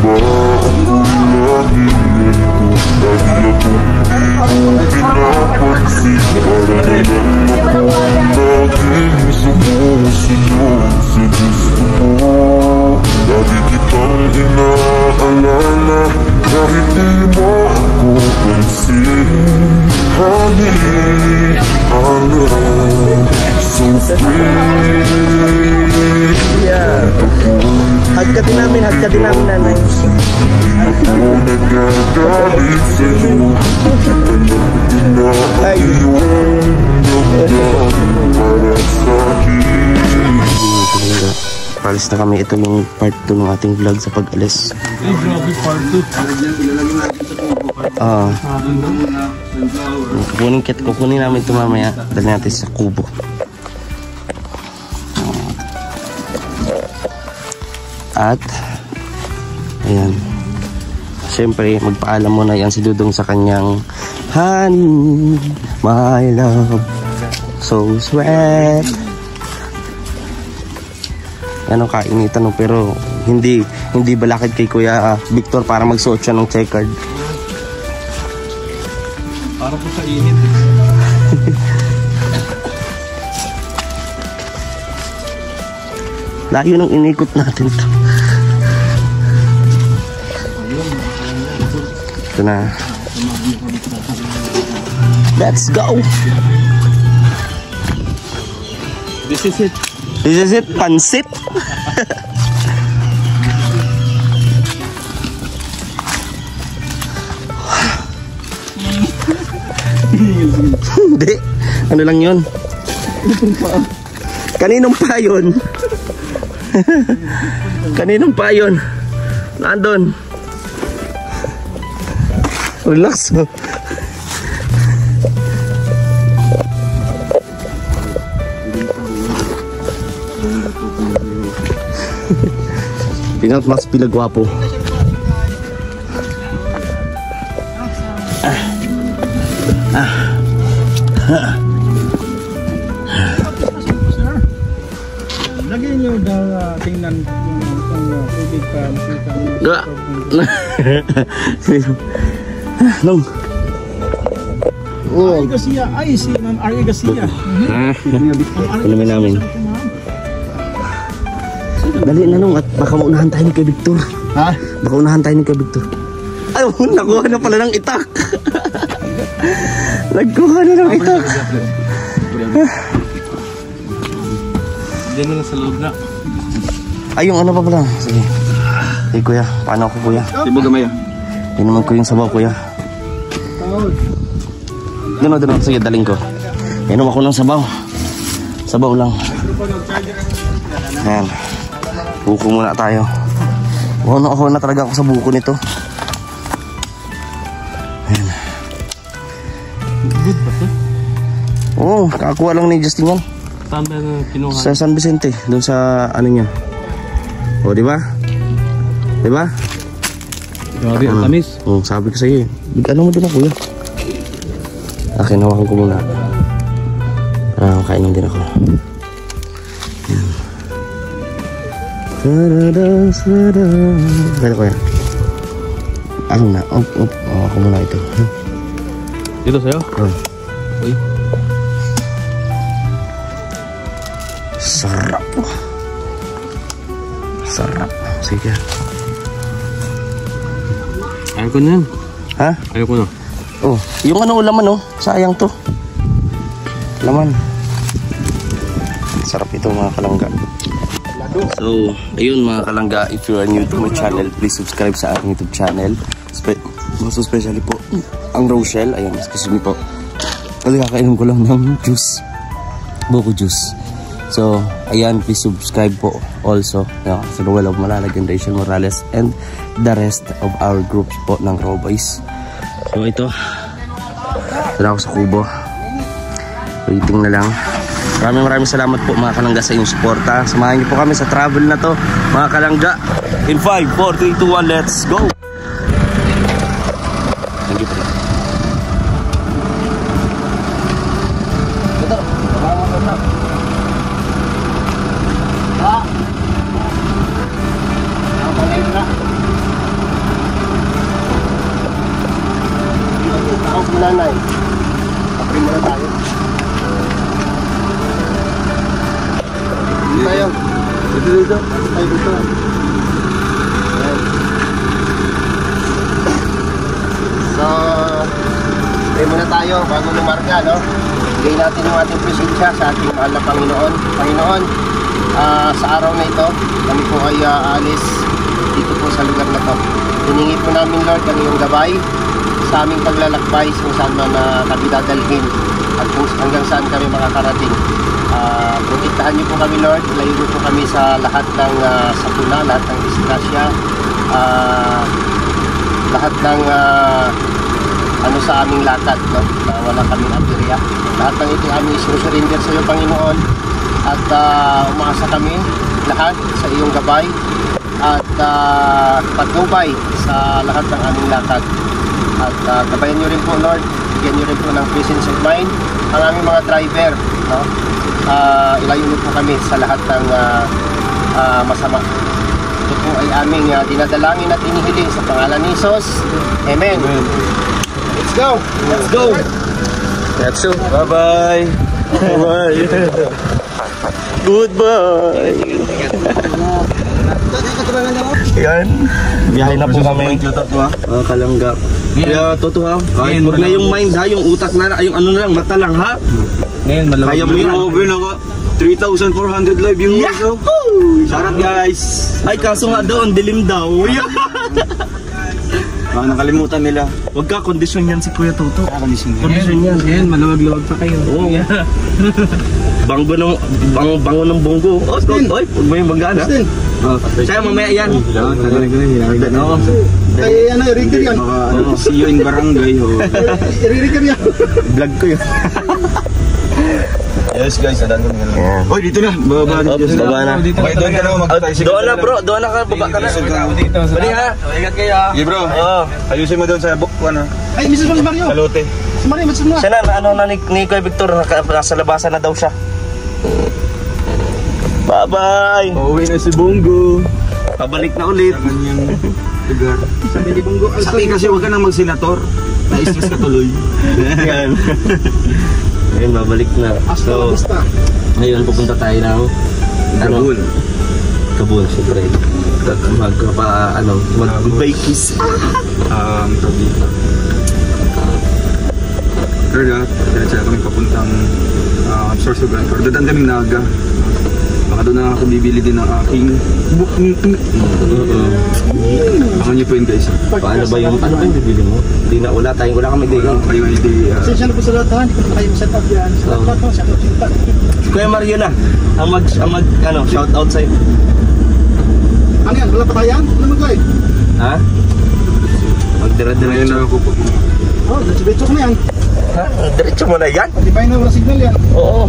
ba ang ulahin ko? Lagi akong di mo pinapansin. Para nalang ako laging sumusunod sa gusto mo. Lagi kitang inaalala kahit di mo ako pansin. Honey, our love so free. Hagkatin namin nanay. Ako nagagalit sa'yo. Ay, para sa'kin. Palis na kami. Ito yung part 2 ng ating vlog sa pag-alis. Ay, grabe, part 2. Kukunin namin ito mamaya. Dali natin sa kubo. At ayan, siyempre magpaalam muna yan si Dudong sa kanyang honey, my love, so sweet. Ano kainitan no, pero hindi balakid kay Kuya Victor para magsuot siya ng checkered. Para po sa init. Layo ng inikot natin to. Ito na. Let's go. This is it. This is it, pansit. Hindi. Ano lang yun? Kaninong pa yun? Kaninong pa yun? Nandun. Relax mo. Pinat mas pilagwapo. Lagyan nyo daw tingnan kung tubig pa makita nyo. Nung. Oh. Ari Garcia, ay si Ma'am Ari Garcia. Inumin namin. Dali na nung at baka maunahan tayo ni kay Victor. Ha? Baka unahan tayo ni kay Victor. Ay, nakuha na pala ng itak. Nagkuha na ng itak. Diyan na lang sa loob na. Ay, yung ano pa pala. Sige. Hey kuya, paano ako kuya? Tibo gamay ah. Inuman ko yung sabaw kuya. Doon, sige, daling ko. Inom ako ng sabaw. Sabaw lang. Ayan. Buko muna tayo. Ako na talaga ako sa buko nito. Ayan. Good ba ito? Oo, kakakuha lang ni Justin yan. Saan ba kinuha? Sa San Vicente, doon sa ano niya. O, di ba? Di ba? Grabe, ang tamis. Sabi ko sa iyo. Ano mo doon kuya? Akin, hawakan ko muna. Kainom din ako. Kaya kuya. Ano na? Ako muna ito. Dito sa'yo? Uy. Sarap. Sarap. Sige. Ayaw ko na yan. Ha? Ayaw ko na. Oh, yung ano laman sayang to. Laman. Sarap ito mga kalangga. So, ayun mga kalangga, if you are new to my channel, please subscribe sa aking YouTube channel. Most especially po ang Rochelle. Ayun, excuse me po. Kasi kakainom ko lang ng juice. Buko juice. So, ayan, please subscribe po also sa Noel of Malalag and Rachel Morales and the rest of our groups po ng Raw Boys. So, ito. Ito na ako sa kubo. Waiting na lang. Maraming salamat po mga kalangga sa inyong suporta. Samahan niyo po kami sa travel na to mga kalangga. In 5, 4, 3, 2, 1, let's go! Thank you po. nanay. Kapri muna tayo. Dito tayo. Dito. Ay, dito. Ayan. So, pray muna tayo bago lumarga, no? Bigay natin yung ating presensya sa ating mahal na Panginoon. Panginoon, sa araw na ito, kami po ay aalis dito po sa lugar na to. Hiningi po namin, Lord, ang iyong gabay sa aming paglalakbay kung saan man kami dadalhin at kung hanggang saan kami makakarating. Protektahan niyo po kami, Lord. Layo niyo po kami sa lahat ng sakuna, lahat ng disgrasya, lahat ng ano sa aming lakad, no? Na wala kaming aberya. Lahat ng ito aming isusurrender sa iyo, Panginoon, at umaasa kami lahat sa iyong gabay at patnubay sa lahat ng aming lakad. At gabayan niyo rin po, Lord, bigyan niyo rin po ng presence of mind ang aming mga driver, no? Ilayo niyo po kami sa lahat ng masama. Ito po ay aming dinadalangin at inihiling sa pangalan ni Jesus. Amen. Let's go! Let's go! Let's go! Bye-bye! Bye-bye! Goodbye! Yan. Biyahe na po kami. Kalangga. Kaya totoo ha. Kahit huwag na yung mind ha. Yung utak na, yung ano na lang, mata lang ha. Ngayon, malawag. Kaya mo yun. Over na ka. 3,400 live viewers. Yahoo! Sarap guys. Ay, kaso nga doon, dilim daw. Nakalimutan nila. Huwag ka, kondisyon yan si Kuya Toto. Kondisyon yan. Yan, malawag-lawag pa kayo. Oo. Bango ng bonggo. Oy, huwag mo yung banggaan ha. Saya mamaya yan. Ay, ano, i-record yan. See you in barangay. I-record yan. Vlog ko yun. Yes guys, adan ko nila. Oy, dito na. Baba na. Baba na. Okay, doon ka na mag-tricycle. Doon na bro, doon na ka, baba ka na. Bali ha. Ingat kayo ha. Okay bro. Oo. Ayusin mo doon sa bukuan ha. Ay, Mrs. Mario. Salote. Si Mario, Mrs. Mario. Siya na, ano na ni Kuya Victor, nasa labasan na daw siya. Bye-bye. Uuwi na si Bongo. Pabalik na ulit. Sa kanyang lugar. Sabi ni Bongo. Sabi kasi huwag ka nang mag-senator. Na-stress ka tuloy. Yan. Ngayon, babalik na. So, ngayon pupunta tayo ng Kabul. Kabul, syempre. Mag-bakis. Third diretso na kami papuntang Sorsogon. Dadaan kaming Naga. Baka doon na ako bibili din ng aking Baka nyo po yun guys. Paano ba yung bibili mo? Hindi na, wala kami day. Kayo ay di... Sensya na po sa lahat ha, hindi ko na kayo set up yan. Sa lahat po, set up yung Kuya Mario na, ang mag shout out sa'yo. Ano yan? Wala pa tayo yan? Ano mag-live? Ha? Magdira-diretso. Oh, diretso ko na yan. Ha? Diretso mo na yan? Di ba yun na wala signal yan? Oo.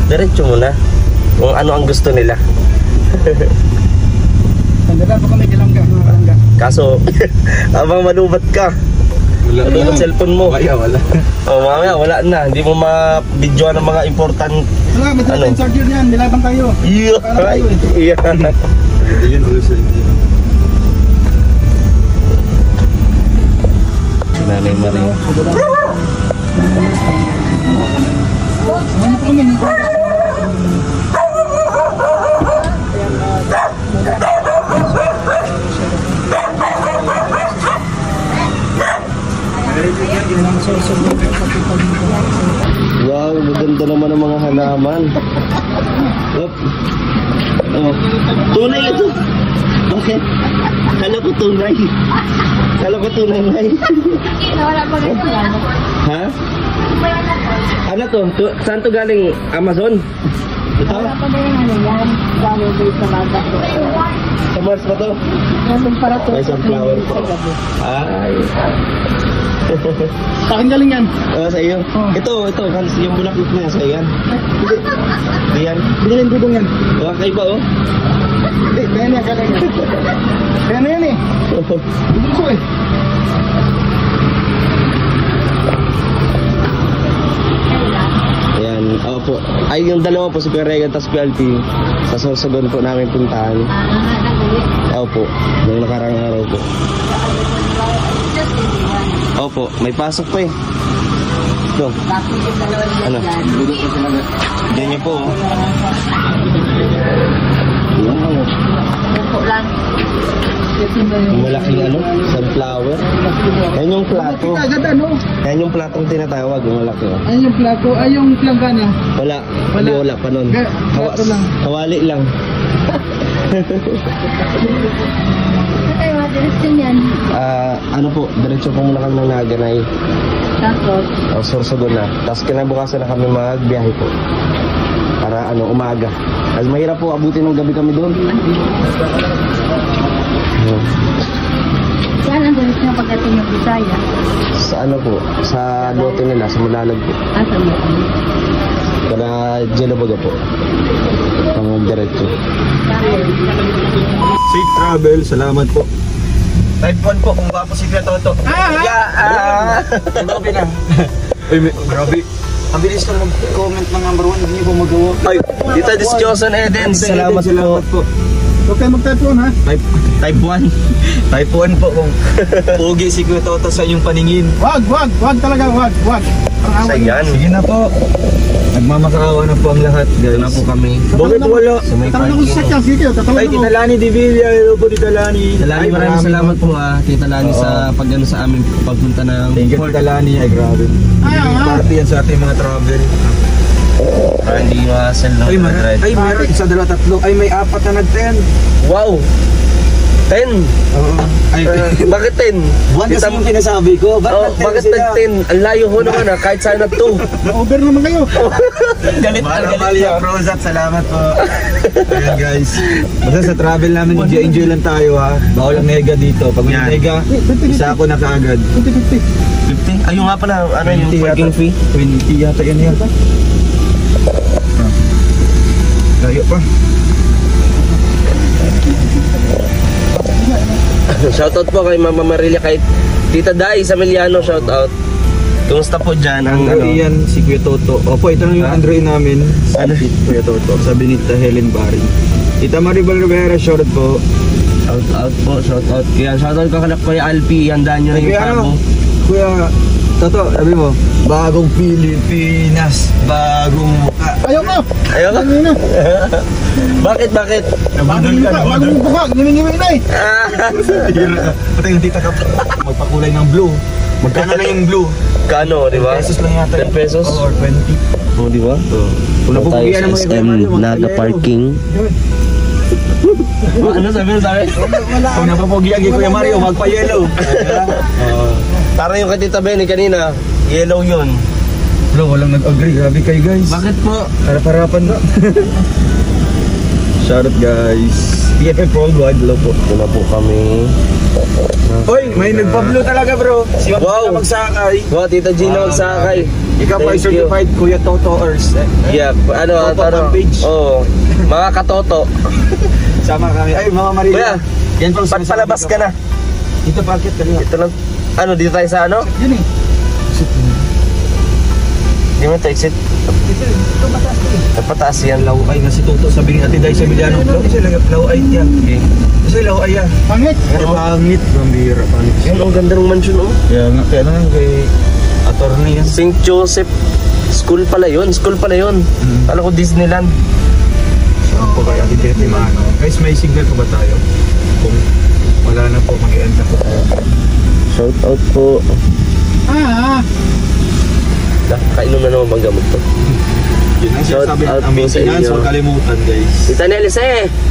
Diretso mo na. Kung ano ang gusto nila. Tandaan po kami Kalangga. Kaso, habang malubat ka, malubat cellphone mo. Wala. Oh, mamaya wala na. Hindi mo ma-video ng mga important. Wala, may talagang charger yan. Nilabang tayo. Yeah. Yun ulit sa inyo. Nanay Maria. Ano po kami? Wow, maganda naman ang mga halaman. Oh. Tunay ito. Bakit? Kala ko tunay. Ha? Ano to? Saan to galing? Amazon? Ito? Wala pa ba yung ano yan? Galing dito sa bagat ko. Sa Mars pa to? Nandun para to. May sunflower po. Ay. Sa akin galing yan. Sa iyo? Ito. Yung bulaklak na yan. Sa yan? Hindi yan? Binilin dudong yan. Okay ba oh? Hindi, kaya niya galing yan. Kaya na yan eh. Dudong ko eh. Ayan, opo. Ay, yung dalawa po, si Peregan at si PLP. Sa Sorsogon po namin puntahan. Opo, nung nakarang araw po. Opo, may pasok pa eh. Ito. Ano? Ganyan po. Opo lang. Yung malaking ano, sunflower. Yan yung plato. Agad ano? Yan yung platong tinatawag, yung malaki. Oh. Ay yung plato, ay yung planggana. Wala. Hindi, wala pa nun. Plato lang. Kawali lang. Ay, madiretso yan. Ano po, diretso po muna kami ng Naganay. Tapos, O, Sorsogon na. Tapos kinabukasan na kami magbiyahe po. Para ano, umaga. Kasi mahirap po abutin ng gabi kami doon. saan ang diretso ng pagdating ng Bisaya? Sa ano po, sa lote nila, sa Mulalag po. Asa mo? Para Jelabaga po. Ang diretso. Safe travel, salamat po. 5-1 po, kung gwapo si Kuya Toto. Grabe na. Uy, grabe. Ang bilis ko mag-comment ng number 1, hindi ko magawa. Ay, Tita Disjoson Eden, salamat po. Huwag kayo mag-type ha? Type 1. Type 1 po kung pogi si Kuya Toto sa inyong paningin. Wag talaga, wag. Sa yan. Sige na po. Nagmamakaawa na po ang lahat, guys. Na po kami. Bakit wala? Sa may Tanong ko sa parking. sakyan, sige, tatanong Ay, ko. Tita Lani Di Villa. Hello po, Tita Lani. Tita Lani, maraming salamat po Tita Lani sa pagano sa aming pagpunta ng Thank you, Tita Lani. Ay, grabe. Party yan sa ating mga travel. Para hindi ma-sell ng red. Ay, meron. Isa, dalawa, tatlo. Ay, may 4 na nag-10. Wow! 10! Oo. Ay, Bakit 10? buwan kasi yung pinasabi ko. Bakit nag-10? Ang layo ho naman kahit sana 2. Na-over naman kayo. Galit Malia Rosat, salamat po. Ayan guys. Basta sa travel namin, enjoy lang tayo ha. Bawal ang nega dito. Pag may nega, isa ako na kaagad. 50? Ayun nga pala, ano yung 20 parking yata. fee? 20 yata yan yata. Layo pa. Shoutout po kay Mama Marilia, kay Tita Dai Samiliano, shoutout. Kumusta po dyan? Ang Ano? yan, si Kuya Toto. Opo, ito na yung Andre namin. Ano? Si Kuya Toto. Sabi ni Tita Helen Barry. Tita Maribel Rivera, shoutout po. Shoutout po, shoutout. Kaya shoutout ka kay Kuya Alpi, handaan nyo na yung Kuya, pabo. Kuya Toto, sabi mo, bagong Pilipinas, bagong mukha. Ayaw mo. Ayaw ka? Ano na? Bakit? Bagong buka, ngimingiwi na eh. Pati yung tita ka, magpakulay ng blue. Magkano lang yung blue? Kano, di ba? 10 pesos lang yata. 10 pesos? Or 20. Oh, di ba? Kung napupugian naman yung Naga Parking. Ano sabi mo sa akin? Kung napupugian kay Kuya Mario, magpa-yellow. Parang yung kay Tita Benny kanina, yellow yun. Bro, walang nag-agree. Grabe kayo guys. Bakit po? Harap-harapan na. Shoutout guys. PFF Worldwide, hello po. Ito na po kami. Hoy, may nagpa-blue talaga bro. Si Ma'am Wow. na magsakay. Wow, Tita Gina magsakay. Ikaw pa Thank certified Kuya Toto Ers. Yeah, ano, Toto page. Oo. Mga katoto. Sama kami. Ay, Mama Maria. Kuya, Yan pang ba't palabas ka na? Dito parkit kanina. Ito lang. Ano, dito tayo sa ano? Yun eh. Hindi mo ito exit. Napataas yan. Laway nga si Toto. Sabi ni Ate Day sa Emiliano. Laway yan. Kasi laway yan. Pangit. Ay, pangit. Gambira, pangit. Yan, ang ganda ng mansion, oh. Kaya na kay attorney yan. St. Joseph School pala yun. Alam ko Disneyland. Saan po kaya Ate Betty Mano? Guys, may signal po ba tayo? Kung wala na po, mag-end na po tayo. Shout out po. Kainom na naman bang gamot to? Yun ang Shout sinasabi out ng po sa maintenance. inyo. Huwag kalimutan guys.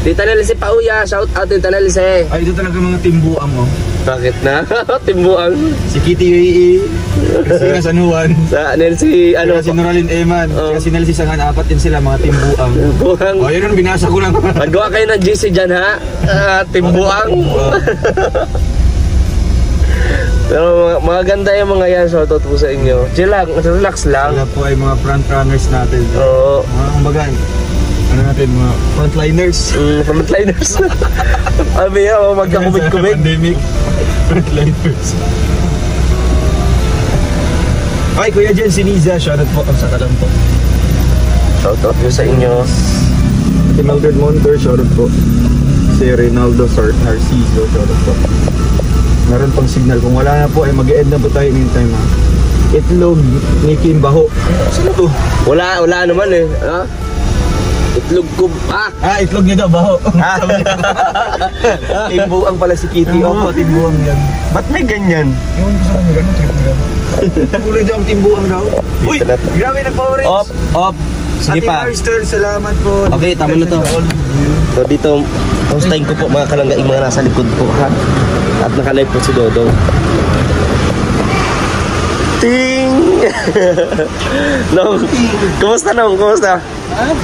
Tita Nelise Pauya. Shout out Tita Nelise. Ay, ito talaga mga timbuang mo. Bakit na? Timbuang. Si Kitty UAE, Christina San Juan, Sa Nelsie, ano? si Noraline Eman, Oh. si Nelsie Sangan, 4 din sila, mga timbuang. Timbuang. O, yun ang binasa ko lang. Magawa kayo ng GC dyan, ha? Timbuang. Pero mga ganda yung mga yan. Shoutout po sa inyo. Chill lang, relax lang. Sila po ay mga front runners natin. Oo. Mga kumbaga, ano natin, mga frontliners. Frontliners. Sabi niya, magkakumit-kumit. Pandemic. Frontliners. Ay, Kuya Jen, si Niza, shoutout po ang sakalan po. Shoutout po sa inyo. Si Mildred Monter, shoutout po. Si Reynaldo Narciso, shoutout po. Meron pang signal. Kung wala na po, ay mag-e-end na po tayo anytime ha. Itlog ni Kim Baho. Sino to? Wala naman eh. Ha? Itlog ko. Itlog niya daw, Baho. Timbuang pala si Kitty. Opo, timbuang yan. Ba't may ganyan? Yung gusto kami gano'n, trip nila. Kulay daw ang timbuang daw. Uy, grabe nag-orange. Op. Sige Ate pa. Marster, salamat po. Okay, tama na to. So dito, hostahin ko po mga kalangga, yung mga nasa likod po ha. At nakalive po si Dodong. Ting! Nong, kumusta Nong? Kumusta?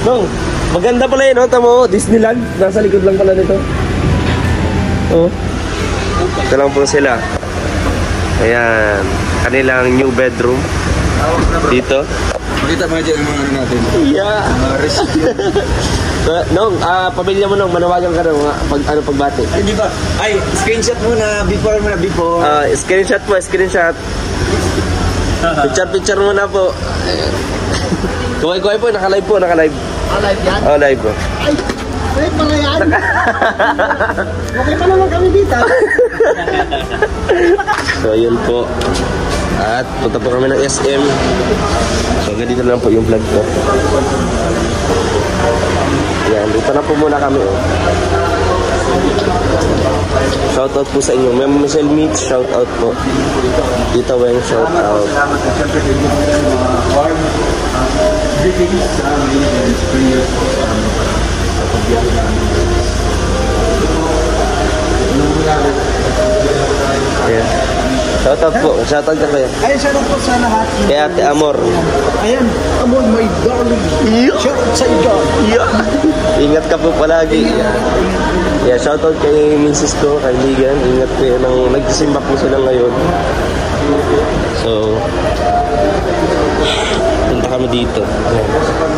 Nong, maganda pala yun, no? Tamo, Disneyland. Nasa likod lang pala nito. Oh. Ito lang po sila. Ayan, kanilang new bedroom. Dito. Makita mga dyan ang mga ano natin. Yeah. Nong, pamilya mo Nong, manawagan ka Nong, pagbati. Ay, di ba? Ay, screenshot muna, before. Screenshot mo, screenshot. Picture muna po. Kuhay po, naka-live po, naka-live. Live yan? Oh, live po. Ay, live pala yan. Okay pa naman kami dito. So, yun po. At punta po kami ng SM. So, ganito lang po yung vlog ko. Yan, dito na po muna kami. Shoutout po sa inyo. Ma'am Michelle Meet, shoutout po. Tita Weng, shoutout. Salamat at syempre kay mga warm greetings sa amin and prayers po sa pagbiyahe namin. Yeah. Shoutout po. Shoutout ka kaya. Ay, shoutout po sa lahat. Kay Ate Amor. Ayan, Amor, my darling. Shoutout sa iyo. Ingat ka po palagi. Yeah, shoutout kay Mrs. ko, kay Ligan. Ingat kayo nang nagsisimba po sila ngayon. So, punta kami dito. Ayan.